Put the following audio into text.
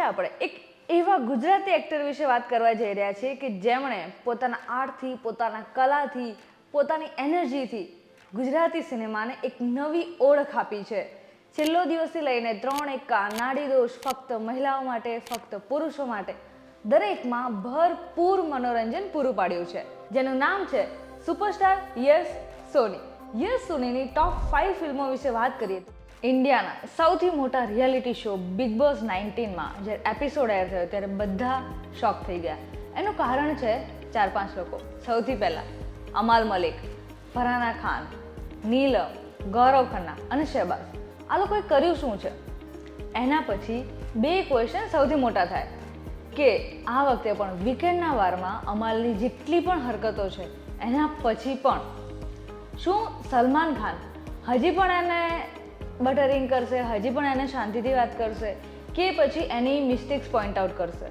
આપણે એક એવા ગુજરાતી એક્ટર વિશે વાત કરવા જઈ રહ્યા છીએ કે જેમણે પોતાના આર્ટથી, પોતાના કલાથી, પોતાની એનર્જીથી ગુજરાતી સિનેમાને એક નવી ઓળખ આપી છે. છેલ્લો દિવસથી લઈને 3 એક્કા, નાડીદોષ, ફક્ત મહિલાઓ માટે, ફક્ત પુરુષો માટે, દરેકમાં ભરપૂર મનોરંજન પૂરું પાડ્યું છે, જેનું નામ છે સુપરસ્ટાર યશ સોની. યશ સોનીની ટોપ 5 ફિલ્મો વિશે વાત કરીએ તો ઇન્ડિયાના સૌથી મોટા રિયાલિટી શો બિગ બોસ 19માં જ્યારે એપિસોડ એર થયો ત્યારે બધા શોક થઈ ગયા. એનું કારણ છે 4-5 લોકો. સૌથી પહેલાં અમાલ મલિક, ફરહાના ખાન, નીલમ, ગૌરવ ખન્ના અને શહેબાઝ. આ લોકોએ કર્યું શું છે? એના પછી 2 ક્વેશ્ચન સૌથી મોટા થાય કે આ વખતે પણ વીકેન્ડના વારમાં અમાલની જેટલી પણ હરકતો છે એના પછી પણ શું સલમાન ખાન હજી પણ એને બટરિંગ કરશે, હજી પણ એને શાંતિથી વાત કરશે કે પછી એની મિસ્ટેક્સ પોઈન્ટ આઉટ કરશે?